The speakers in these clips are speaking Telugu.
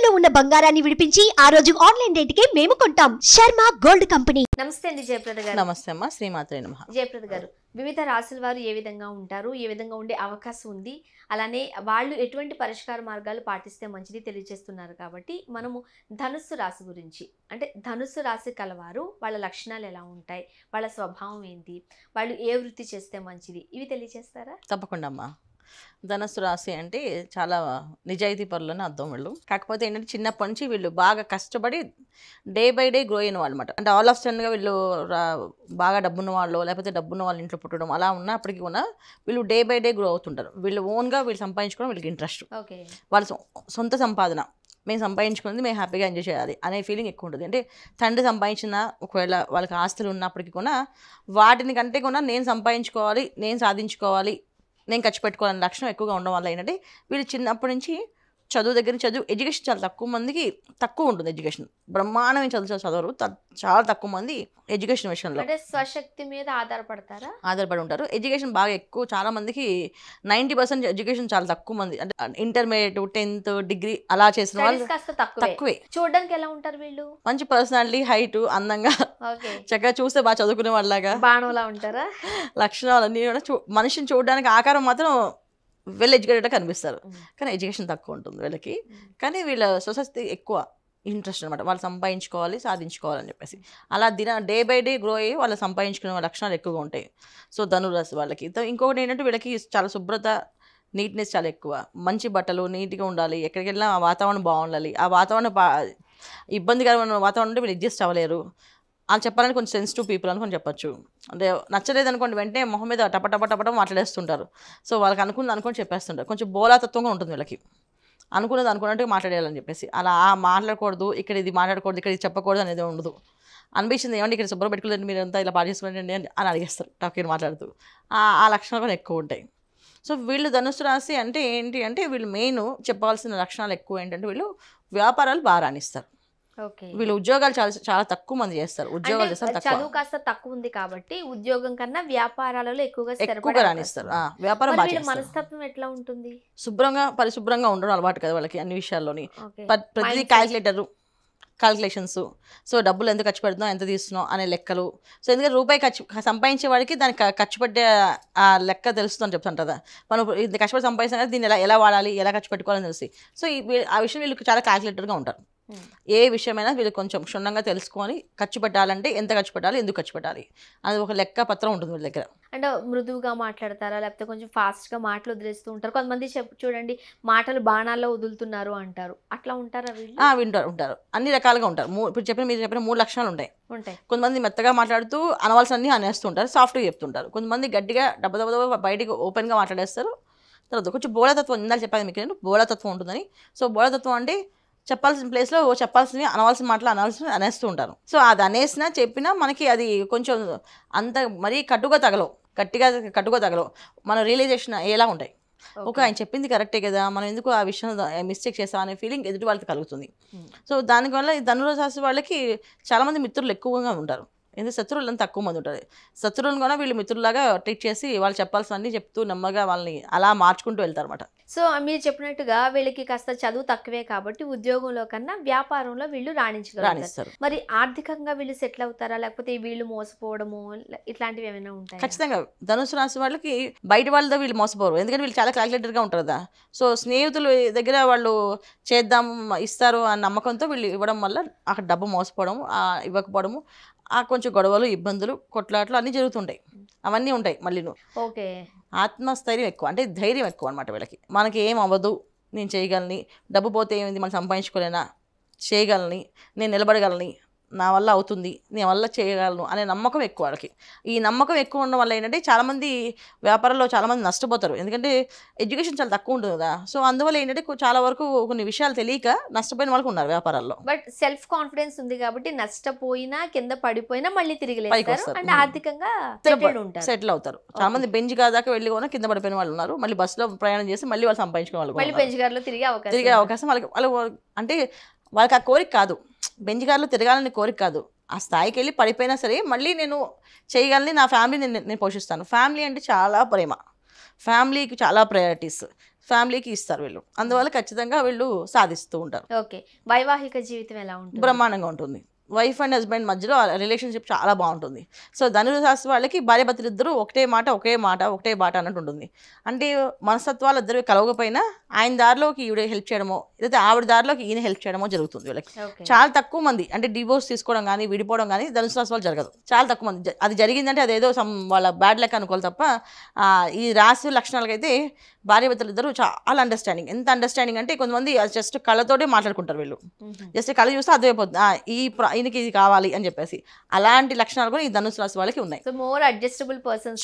తాకట్టులో ఉన్న బంగారాన్ని విడిపించి ఆ రోజు ఆన్లైన్ రేటుకే మేము కొంటాం. Sharma gold company. నమస్తే అండి జయప్రద గారు. నమస్తే అమ్మా, శ్రీమాత్రే నమః. జయప్రద గారు, వివిధ రాశుల వారు ఏ విధంగా ఉంటారు, ఏ విధంగా ఉండే అవకాశం ఉంది, అలానే వాళ్ళు ఎటువంటి పరిష్కార మార్గాలు పాటిస్తే మంచిది తెలియజేస్తున్నారు. కాబట్టి మనము ధనుస్సు రాశి గురించి, అంటే ధనుస్సు రాశి కలవారు వాళ్ళ లక్షణాలు ఎలా ఉంటాయి, వాళ్ళ స్వభావం ఏంటి, వాళ్ళు ఏ వృత్తి చేస్తే మంచిది, ఇవి తెలియజేస్తారా? తప్పకుండా అమ్మా. ధనస్సు రాశి అంటే చాలా నిజాయితీ పరులని అర్థం వీళ్ళు. కాకపోతే ఏంటంటే చిన్నప్పటి నుంచి వీళ్ళు బాగా కష్టపడి డే బై డే గ్రో అయిన వాళ్ళు అనమాట. అంటే ఆల్ ఆఫ్ సడన్గా వీళ్ళు బాగా డబ్బున్న వాళ్ళు, లేకపోతే డబ్బున్న వాళ్ళ ఇంట్లో పుట్టడం అలా ఉన్నప్పటికీ కూడా వీళ్ళు డే బై డే గ్రో అవుతుంటారు. వీళ్ళు ఓన్గా వీళ్ళు సంపాదించుకోవడం వీళ్ళకి ఇంట్రెస్ట్. వాళ్ళ సొంత సంపాదన మేము సంపాదించుకున్నది మేము హ్యాపీగా ఎంజాయ్ చేయాలి అనే ఫీలింగ్ ఎక్కువ ఉంటుంది. అంటే తండ్రి సంపాదించిన ఒకవేళ వాళ్ళకి ఆస్తులు ఉన్నప్పటికీ కూడా వాటిని కంటే కూడా నేను సంపాదించుకోవాలి, నేను సాధించుకోవాలి, నేను ఖర్చు పెట్టుకోవాలని లక్షణం ఎక్కువగా ఉండడం వల్ల ఏంటంటే వీళ్ళు చిన్నప్పటి నుంచి చదువు దగ్గర ఎడ్యుకేషన్ చాలా తక్కువ మందికి తక్కువ ఉంటుంది. ఎడ్యుకేషన్ బ్రహ్మాండమైన చదవరు, చాలా తక్కువ మంది ఎడ్యుకేషన్ విషయంలో స్వశక్తి మీద ఆధారపడి ఉంటారు. ఎడ్యుకేషన్ బాగా ఎక్కువ, చాలా మందికి 90% ఎడ్యుకేషన్ చాలా తక్కువ మంది, అంటే ఇంటర్మీడియట్ 10th డిగ్రీ అలా చేసిన వాళ్ళు తక్కువే. చూడడానికి ఎలా ఉంటారు వీళ్ళు? మంచి పర్సనాలిటీ, హైట్, అందంగా, చక్కగా చూస్తే బాగా చదువుకునే వాళ్ళలాగా బాణంలా ఉంటారా? లక్షణాలన్నీ మనిషిని చూడడానికి ఆకారం మాత్రం వెల్ ఎడ్యుకేటెడ్గా కనిపిస్తారు, కానీ ఎడ్యుకేషన్ తక్కువ ఉంటుంది వీళ్ళకి. కానీ వీళ్ళ సొసైటీ ఎక్కువ ఇంట్రెస్ట్ అనమాట, వాళ్ళు సంపాదించుకోవాలి, సాధించుకోవాలని చెప్పేసి అలా డే బై డే గ్రో అయ్యి వాళ్ళు సంపాదించుకునే లక్షణాలు ఎక్కువగా ఉంటాయి. సో ధనురాశి వాళ్ళకి ఇంకొకటి ఏంటంటే వీళ్ళకి చాలా శుభ్రత, నీట్నెస్ చాలా ఎక్కువ. మంచి బట్టలు నీట్గా ఉండాలి, ఎక్కడికి వెళ్ళినా ఆ వాతావరణం బాగుండాలి. ఆ వాతావరణం ఇబ్బందికరమైన వాతావరణం అంటే వీళ్ళు అడ్జస్ట్ అవ్వలేరు. అని చెప్పాలని కొంచెం సెన్సిటివ్ పీపుల్ అని కొంచెం చెప్పచ్చు. అంటే నచ్చలేదు అనుకోండి వెంటనే మొహం మీద టపటపటపట మాట్లాడేస్తుంటారు. సో వాళ్ళకి అనుకుని చెప్పేస్తుంటారు. కొంచెం బోలాతత్వంగా ఉంటుంది వీళ్ళకి, అనుకున్నట్టుగా మాట్లాడేయాలని చెప్పేసి. అలా మాట్లాడకూడదు, ఇక్కడ ఇది మాట్లాడకూడదు, ఇక్కడ ఇది చెప్పకూడదు అనేది ఉండదు. అనిపించింది ఏమంటే ఇక్కడ శుభ్రం పెట్టుకోలేదండి మీరంతా ఇలా పాటు చేసుకోండి అని అడిగేస్తారు టక్కని మాట్లాడుతూ. ఆ లక్షణాలు కూడా ఎక్కువ ఉంటాయి. సో వీళ్ళు ధనుసు రాశి అంటే ఏంటి అంటే వీళ్ళు మెయిన్ చెప్పాల్సిన లక్షణాలు ఎక్కువ ఏంటంటే వీళ్ళు వ్యాపారాలు బాగా రాణిస్తారు. వీళ్ళు ఉద్యోగాలు చాలా తక్కువ మంది చేస్తారు. ఉద్యోగాలు చేస్తారు, చదువు కాస్త తక్కువ ఉంది కాబట్టి ఉద్యోగం కన్నా వ్యాపారాలలో ఎక్కువగా రాణిస్తారు. వ్యాపారం బాగా. మనస్తత్వం ఎట్లా ఉంటుంది? పరిశుభ్రంగా ఉండడం అలవాటు కదా వాళ్ళకి అన్ని విషయాల్లోని. ప్రతి క్యాల్కులేషన్స్, సో డబ్బులు ఎంత ఖర్చు పెడుతున్నాం, ఎంత తీస్తున్నాం అనే లెక్కలు. సో ఎందుకంటే రూపాయి సంపాదించే వాడికి దానికి ఖర్చు పెట్టే ఆ లెక్క తెలుస్తుందని చెప్తాను కదా. మనం ఇది కష్టపడి సంపాదిస్తాం కదా, దీన్ని ఎలా వాడాలి, ఎలా ఖర్చు పెట్టుకోవాలని తెలిసి. సో ఆ విషయం వీళ్ళకి చాలా క్యాల్కులేటర్గా ఉంటారు. ఏ విషయమైనా వీళ్ళు కొంచెం క్షుణ్ణంగా తెలుసుకొని ఖర్చు పెట్టాలంటే ఎంత ఖర్చు పెట్టాలి, ఎందుకు ఖర్చు పెట్టాలి అది ఒక లెక్క పత్రం ఉంటుంది వీళ్ళ దగ్గర. అంటే మృదువుగా మాట్లాడతారా, లేకపోతే కొంచెం ఫాస్ట్గా మాటలు వదిలేస్తూ ఉంటారు? కొంతమంది చూడండి మాటలు బాణాల్లో వదులుతున్నారు అంటారు, అట్లా ఉంటారా వీళ్ళు? ఉంటారు అన్ని రకాలుగా ఉంటారు. ఇప్పుడు మీరు చెప్పిన 3 లక్షణాలు ఉంటాయి. కొంతమంది మెత్తగా మాట్లాడుతూ అనవలసన్ని అనేస్తుంటారు, సాఫ్ట్గా చెప్తుంటారు. కొంతమంది గట్టిగా దెబ్బ బయటికి ఓపెన్గా మాట్లాడేస్తారు. తర్వాత కొంచెం బోళతత్వం, ఇందాక చెప్పాను మీకు నేను బోళతత్వం ఉంటుందని. సో బోళతత్వం అంటే చెప్పాల్సిన ప్లేస్లో చెప్పాల్సినవి అనవలసిన మాటలు అనేస్తూ ఉంటారు. సో అది అనేసినా చెప్పినా మనకి అది కొంచెం అంత మరీ కట్టుగా తగలవు. మన రియలైజేషన్ ఎలా ఉంటాయి, ఓకే ఆయన చెప్పింది కరెక్టే కదా, మనం ఎందుకు ఆ విషయం మిస్టేక్ చేస్తాం అనే ఫీలింగ్ ఎదుటి వాళ్ళకి కలుగుతుంది. సో దానివల్ల ఈ ధనురాశి వాళ్ళకి చాలామంది మిత్రులు ఎక్కువగా ఉంటారు. ఎందుకంటే శత్రువులు అంతా తక్కువ మంది ఉంటుంది. శత్రువులను కూడా వీళ్ళు మిత్రులాగా ట్రీట్ చేసి వాళ్ళు చెప్పాల్సినవన్నీ చెప్తూ నెమ్మగా వాళ్ళని అలా మార్చుకుంటూ వెళ్తారు అనమాట. సో మీరు చెప్పినట్టుగా వీళ్ళకి కాస్త చదువు తక్కువే కాబట్టి ఉద్యోగంలో కన్నా వ్యాపారంలో వీళ్ళు రాణిస్తారు. మరి ఆర్థికంగా వీళ్ళు సెటిల్ అవుతారా, లేకపోతే వీళ్ళు మోసపోవడము ఇట్లాంటివి ఏమైనా ఉంటాయి? ఖచ్చితంగా ధనుసు రాశి వాళ్ళకి బయట వాళ్ళతో వీళ్ళు మోసపోరు, ఎందుకంటే వీళ్ళు చాలా క్యాలిక్యులేటర్గా ఉంటారు కదా. సో స్నేహితులు దగ్గర వాళ్ళు చేద్దాం ఇస్తారు అన్న నమ్మకంతో వీళ్ళు ఇవ్వడం వల్ల అక్కడ డబ్బు మోసపోవడము, ఇవ్వకపోవడము, కొంచెం గొడవలు, ఇబ్బందులు, కొట్లాట్లు అన్నీ జరుగుతుంటాయి. అవన్నీ ఉంటాయి. మళ్ళీ ఆత్మస్థైర్యం ఎక్కువ, అంటే ధైర్యం ఎక్కువ అనమాట వీళ్ళకి. మనకి ఏం అవ్వదు, నేను చేయగలని, డబ్బు పోతే ఏమైంది, మనం సంపాదించుకోలేనా, చేయగలని, నేను నిలబడగలని, నా వల్ల అవుతుంది, నేను వల్ల చేయగలను అనే నమ్మకం ఎక్కువ వాళ్ళకి. ఈ నమ్మకం ఎక్కువ ఉండడం వల్ల ఏంటంటే చాలామంది వ్యాపారంలో చాలామంది నష్టపోతారు, ఎందుకంటే ఎడ్యుకేషన్ చాలా తక్కువ ఉంటుంది కదా. సో అందువల్ల ఏంటంటే చాలా వరకు కొన్ని విషయాలు తెలియక నష్టపోయిన వాళ్ళకి ఉన్నారు వ్యాపారాల్లో. బట్ సెల్ఫ్ కాన్ఫిడెన్స్ ఉంది కాబట్టి నష్టపోయినా కింద పడిపోయినా మళ్ళీ తిరిగి ఆర్థికంగా సెటిల్ అవుతారు. చాలా మంది బెంచ్ దాకా వెళ్ళి కూడా కింద పడిపోయిన వాళ్ళు ఉన్నారు. మళ్ళీ బస్సులో ప్రయాణం చేసి మళ్ళీ వాళ్ళు సంపాదించుకునే వాళ్ళు, తిరిగే అవకాశం వాళ్ళు అంటే వాళ్ళకి ఆ కోరిక కాదు, బెంచ్ కార్లో తిరగాలని కోరిక కాదు. ఆ స్థాయికి వెళ్ళి పడిపోయినా సరే మళ్ళీ నేను చేయగలని, నా ఫ్యామిలీని నేను పోషిస్తాను. ఫ్యామిలీ అంటే చాలా ప్రేమ, ఫ్యామిలీకి చాలా ప్రయారిటీస్. ఫ్యామిలీకి ఇస్తారు వీళ్ళు. అందువల్ల ఖచ్చితంగా వీళ్ళు సాధిస్తూ ఉంటారు. ఓకే. వైవాహిక జీవితం ఎలా ఉంటుంది? బ్రహ్మాండంగా ఉంటుంది. వైఫ్ అండ్ హస్బెండ్ మధ్యలో రిలేషన్షిప్ చాలా బాగుంటుంది. సో ధనురాశి వాళ్ళకి భార్యాభర్తలు ఇద్దరు ఒకటే బాట అన్నట్టు ఉంటుంది. అంటే మనస్తత్వాలు ఇద్దరు కలవకపోయినా ఆయన దారిలోకి ఈవిడ హెల్ప్ చేయడమో లేదా ఆవిడ దారిలోకి ఈయన హెల్ప్ చేయడమో జరుగుతుంది వీళ్ళకి. చాలా తక్కువ మంది అంటే డివోర్స్ తీసుకోవడం కానీ విడిపోవడం కానీ ధనుసు రాశి వాళ్ళు జరగదు. చాలా తక్కువ మంది. అది జరిగిందంటే అదేదో వాళ్ళ బ్యాడ్ లక్ అనుకోవాలి తప్ప ఈ రాశి లక్షణాలకైతే భార్యాభర్తలు ఇద్దరు చాలా అండర్స్టాండింగ్. ఎంత అండర్స్టాండింగ్ అంటే కొంతమంది జస్ట్ కళ్ళతోటే మాట్లాడుకుంటారు వీళ్ళు. జస్ట్ కళ చూస్తే అర్థమైపోతుంది ఈయనకి ఇది కావాలి అని చెప్పేసి. అలాంటి లక్షణాలు కూడా ఈ ధనుసు రాశి వాళ్ళకి ఉన్నాయి. So more adjustable persons.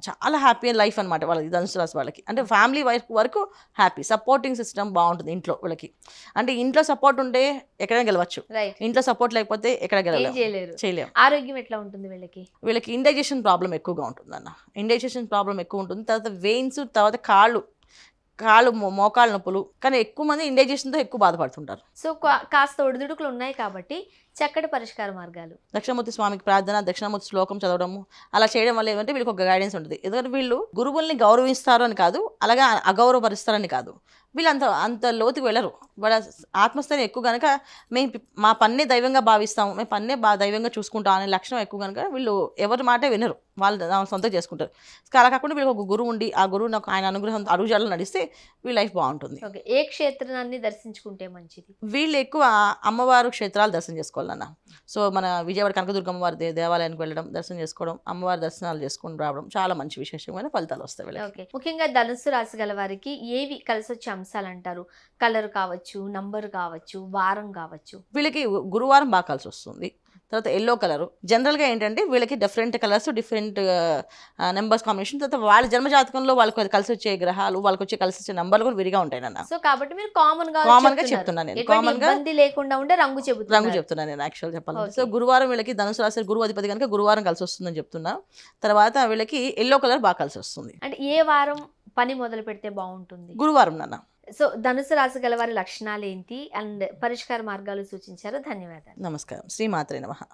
చాలా హ్యాపీ లైఫ్ అనమాట వాళ్ళకి ధనుసు రాశి వాళ్ళకి. అంటే ఫ్యామిలీ వరకు హ్యాపీ, సపోర్టింగ్ సిస్టమ్ బాగుంటుంది ఇంట్లో వీళ్ళకి. అంటే ఇంట్లో సపోర్ట్ ఉంటే ఎక్కడైనా గెలవచ్చు, ఇంట్లో సపోర్ట్ లేకపోతే ఎక్కడ చేయలేము. ఆరోగ్యం ఎట్లా ఉంటుంది వీళ్ళకి? వీళ్ళకి ఇండైజెషన్ ప్రాబ్లం ఎక్కువగా ఉంటుంది అన్న. ఇండైజెషన్ ప్రాబ్లం ఎక్కువ ఉంటుంది. తర్వాత వెయిన్స్, తర్వాత కాళ్ళు మోకాళ్ళ నొప్పులు. కానీ ఎక్కువ మంది ఇండైజెషన్తో ఎక్కువ బాధపడుతుంటారు. సో కాస్త ఒడిదుడుకులు ఉన్నాయి కాబట్టి చక్కటి పరిష్కార మార్గాలు. దక్షిణామూర్తి స్వామికి ప్రార్థన, దక్షిణామూర్తి శ్లోకం చదవడము అలా చేయడం వల్ల ఏమంటే వీళ్ళకి ఒక గైడెన్స్ ఉంటుంది. ఎందుకంటే వీళ్ళు గురువుల్ని గౌరవిస్తారు అని కాదు, అలాగే అగౌరవపరుస్తారని కాదు. వీళ్ళు అంత లోతుకు వెళ్ళరు. వాళ్ళ ఆత్మస్థైర్యం ఎక్కువ కనుక మేము మా పన్నే దైవంగా భావిస్తాము, మేము పన్నే దైవంగా చూసుకుంటాం అనే లక్షణం ఎక్కువ కనుక వీళ్ళు ఎవరి మాట వినరు, వాళ్ళు సొంతం చేసుకుంటారు. అలా కాకుండా వీళ్ళకి ఒక గురువు ఉండి ఆ గురువు నాకు ఆయన అనుగ్రహం అడుగుజాడలు నడిస్తే వీళ్ళ లైఫ్ బాగుంటుంది. ఏ క్షేత్రాన్ని దర్శించుకుంటే మంచిది? వీళ్ళు ఎక్కువ అమ్మవారు క్షేత్రాలు దర్శనం చేసుకోవాలన్న. సో మన విజయవాడ కనకదుర్గమ్మ వారి దేవాలయానికి వెళ్ళడం, దర్శనం చేసుకోవడం, అమ్మవారి దర్శనాలు చేసుకుని రావడం చాలా మంచి విశేషమైన ఫలితాలు వస్తాయి వీళ్ళకి. ముఖ్యంగా ధనుస్సు రాశి గల వారికి ఏవి కలిసి వచ్చే అంశాలు అంటారు? కలర్ కావచ్చు, నంబర్ కావచ్చు, వారం కావచ్చు. వీళ్ళకి గురువారం బాగా కలిసి వస్తుంది. తర్వాత ఎల్లో కలర్. జనరల్గా ఏంటంటే వీళ్ళకి different colours, different numbers combination. తర్వాత వాళ్ళ జన్మజాతకంలో వాళ్ళకి కలిసి వచ్చే గ్రహాలు, వాళ్ళకి వచ్చే కలిసి వచ్చే నంబర్లు కూడా విడిగా ఉంటాయి నాన్న. సో కాబట్టి మీరు కామన్ గా చెప్తున్నాను నేను. కామన్ గా లేకుండా ఉండే రంగు చెప్తున్నాను నేను యాక్చువల్ చెప్పాలి. సో గురువారం వీళ్ళకి ధనుసు రాశి గురువు అధిపతి కనుక గురువారం కలిసి వస్తుందని చెప్తున్నా. తర్వాత వీళ్ళకి ఎల్లో కలర్ బాగా కలిసి వస్తుంది. అంటే ఏ వారం పని మొదలు పెడితే బాగుంటుంది? గురువారం నాన్న. సో ధనుసు రాశి గల వారి లక్షణాలు ఏంటి అండ్ పరిష్కార మార్గాలు సూచించారు. ధన్యవాదాలు. నమస్కారం. శ్రీమాత్రే నమః.